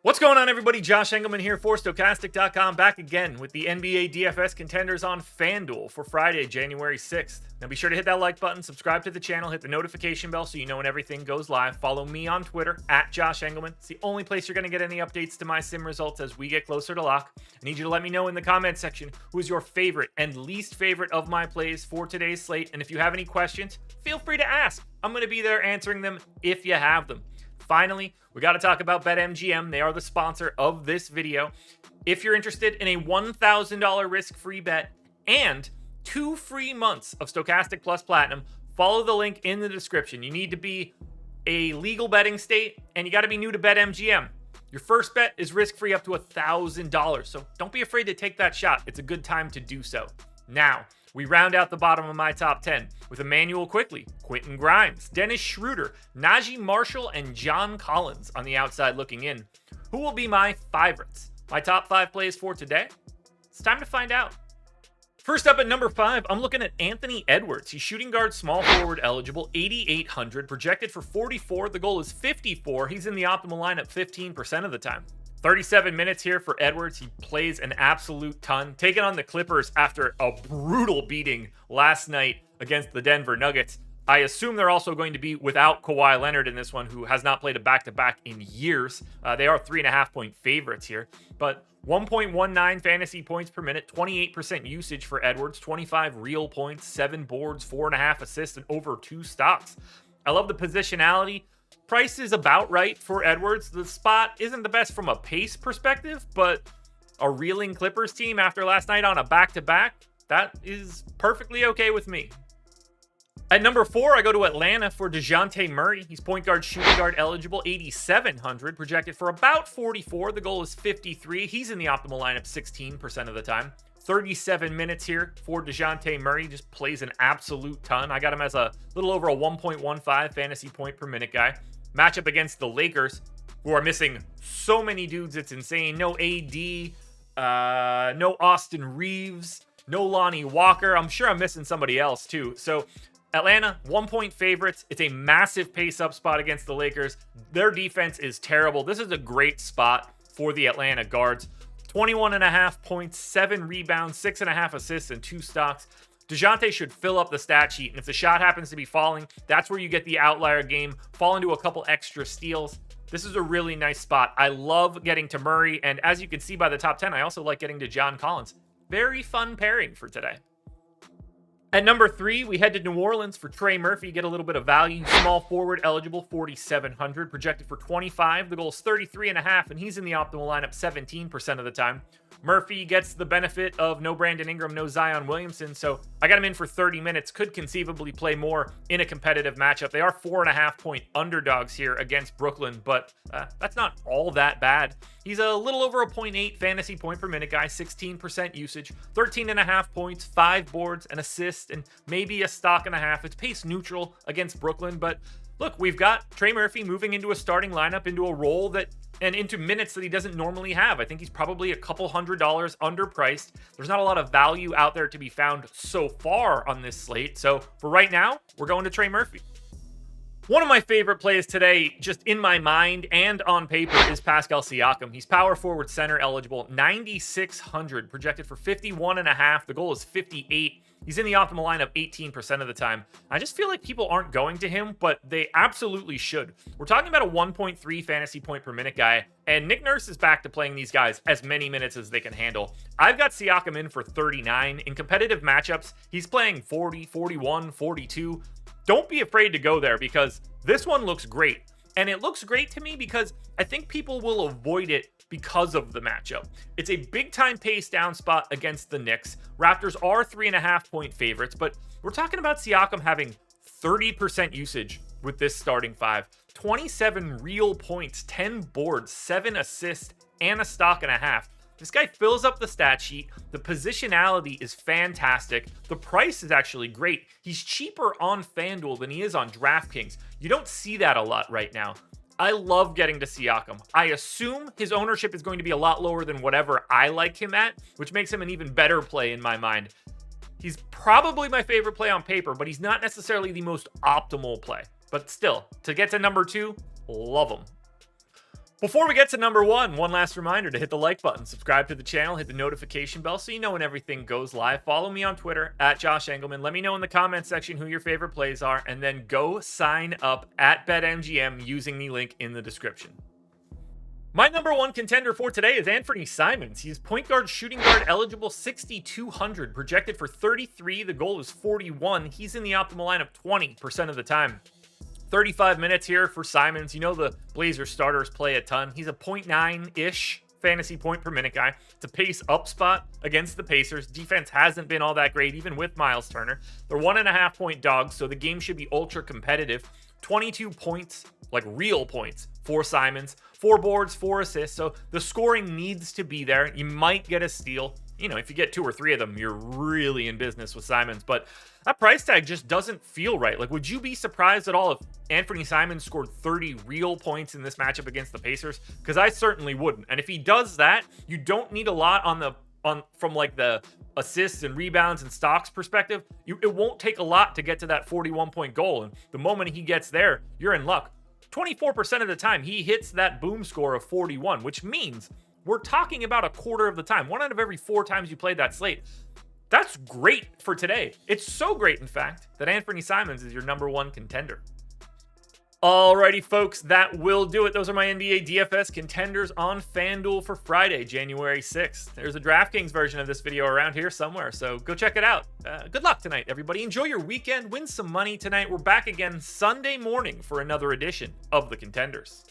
What's going on, everybody? Josh Engleman here for Stokastic.com, back again with the NBA DFS contenders on FanDuel for Friday, January 6th. Now be sure to hit that like button, subscribe to the channel, hit the notification bell so you know when everything goes live. Follow me on Twitter, @Josh Engleman. It's the only place you're going to get any updates to my sim results as we get closer to lock. I need you to let me know in the comment section who is your favorite and least favorite of my plays for today's slate. And if you have any questions, feel free to ask. I'm going to be there answering them if you have them. Finally, we got to talk about BetMGM. They are the sponsor of this video. If you're interested in a $1,000 risk-free bet and 2 free months of Stokastic Plus Platinum, follow the link in the description. You need to be a legal betting state, and you got to be new to BetMGM. Your first bet is risk-free up to $1,000, so don't be afraid to take that shot. It's a good time to do so. Now, we round out the bottom of my top 10 with Emmanuel Quickley, Quentin Grimes, Dennis Schroeder, Najee Marshall, and John Collins on the outside looking in. Who will be my favorites? My top 5 plays for today? It's time to find out. First up at number 5, I'm looking at Anthony Edwards. He's shooting guard, small forward eligible, 8,800, projected for 44. The goal is 54. He's in the optimal lineup 15% of the time. 37 minutes here for Edwards. He plays an absolute ton, taking on the Clippers after a brutal beating last night against the Denver Nuggets. I assume they're also going to be without Kawhi Leonard in this one, who has not played a back-to-back in years. They are 3.5-point favorites here, but 1.19 fantasy points per minute, 28% usage for Edwards, 25 real points, 7 boards, 4.5 assists, and over 2 stocks. I love the positionality. Price is about right for Edwards. The spot isn't the best from a pace perspective, but a reeling Clippers team after last night on a back-to-back, that is perfectly okay with me. At number 4, I go to Atlanta for Dejounte Murray. He's point guard, shooting guard eligible, 8,700, projected for about 44. The goal is 53. He's in the optimal lineup 16% of the time. 37 minutes here for Dejounte Murray. Just plays an absolute ton. I got him as a little over a 1.15 fantasy point per minute guy. Matchup against the Lakers, who are missing so many dudes, it's insane. No AD, no Austin Reeves, no Lonnie Walker. I'm sure I'm missing somebody else too. So Atlanta, 1-point favorites. It's a massive pace-up spot against the Lakers. Their defense is terrible. This is a great spot for the Atlanta guards. 21.5 points, 7 rebounds, 6.5 assists, and 2 stocks. Dejounte should fill up the stat sheet, and if the shot happens to be falling, that's where you get the outlier game, fall into a couple extra steals. This is a really nice spot. I love getting to Murray, and as you can see by the top 10, I also like getting to John Collins. Very fun pairing for today. At number 3, we head to New Orleans for Trey Murphy. Get a little bit of value. Small forward eligible, 4,700. Projected for 25. The goal is 33.5, and he's in the optimal lineup 17% of the time. Murphy gets the benefit of no Brandon Ingram, no Zion Williamson, so I got him in for 30 minutes. Could conceivably play more in a competitive matchup. They are 4.5-point underdogs here against Brooklyn, but that's not all that bad. He's a little over a 0.8 fantasy point per minute guy, 16% usage, 13.5 points, 5 boards, an assist, and maybe a stock and a half. It's pace neutral against Brooklyn, but look, we've got Trey Murphy moving into a starting lineup, into a role that, and into minutes that he doesn't normally have. I think he's probably a couple $100 underpriced. There's not a lot of value out there to be found so far on this slate. So for right now, we're going to Trey Murphy. One of my favorite plays today, just in my mind and on paper, is Pascal Siakam. He's power forward center eligible, 9,600, projected for 51.5. The goal is 58. He's in the optimal lineup 18% of the time. I just feel like people aren't going to him, but they absolutely should. We're talking about a 1.3 fantasy point per minute guy, and Nick Nurse is back to playing these guys as many minutes as they can handle. I've got Siakam in for 39. In competitive matchups, he's playing 40, 41, 42. Don't be afraid to go there because this one looks great. And it looks great to me because I think people will avoid it because of the matchup. It's a big-time pace down spot against the Knicks. Raptors are 3.5-point favorites, but we're talking about Siakam having 30% usage with this starting 5. 27 real points, 10 boards, 7 assists, and a stock and a half. This guy fills up the stat sheet. The positionality is fantastic. The price is actually great. He's cheaper on FanDuel than he is on DraftKings. You don't see that a lot right now. I love getting to Siakam. I assume his ownership is going to be a lot lower than whatever I like him at, which makes him an even better play in my mind. He's probably my favorite play on paper, but he's not necessarily the most optimal play. But still, to get to number 2, love him. Before we get to number one last reminder to hit the like button, subscribe to the channel, hit the notification bell so you know when everything goes live. Follow me on Twitter at Josh Engleman. Let me know in the comments section who your favorite plays are, and then go sign up at BetMGM using the link in the description. My number one contender for today is Anfernee Simons. He's point guard, shooting guard eligible, 6,200, projected for 33. The goal is 41. He's in the optimal lineup 20% of the time. 35 minutes here for Simons. You know the Blazers starters play a ton. He's a 0.9-ish fantasy point per minute guy. It's a pace up spot against the Pacers. Defense hasn't been all that great, even with Miles Turner. They're 1.5-point dogs, so the game should be ultra competitive. 22 points, like real points, for Simons. 4 boards, 4 assists, so the scoring needs to be there. You might get a steal. You know, if you get 2 or 3 of them, you're really in business with Simons. But that price tag just doesn't feel right. Like, would you be surprised at all if Anfernee Simons scored 30 real points in this matchup against the Pacers? Because I certainly wouldn't. And if he does that, you don't need a lot from like the assists and rebounds and stocks perspective. It won't take a lot to get to that 41-point goal. And the moment he gets there, you're in luck. 24% of the time, he hits that boom score of 41, which means we're talking about a quarter of the time. 1 out of every 4 times you played that slate. That's great for today. It's so great, in fact, that Anfernee Simons is your number one contender. Alrighty, folks, that will do it. Those are my NBA DFS contenders on FanDuel for Friday, January 6th. There's a DraftKings version of this video around here somewhere, so go check it out. Good luck tonight, everybody. Enjoy your weekend. Win some money tonight. We're back again Sunday morning for another edition of the Contenders.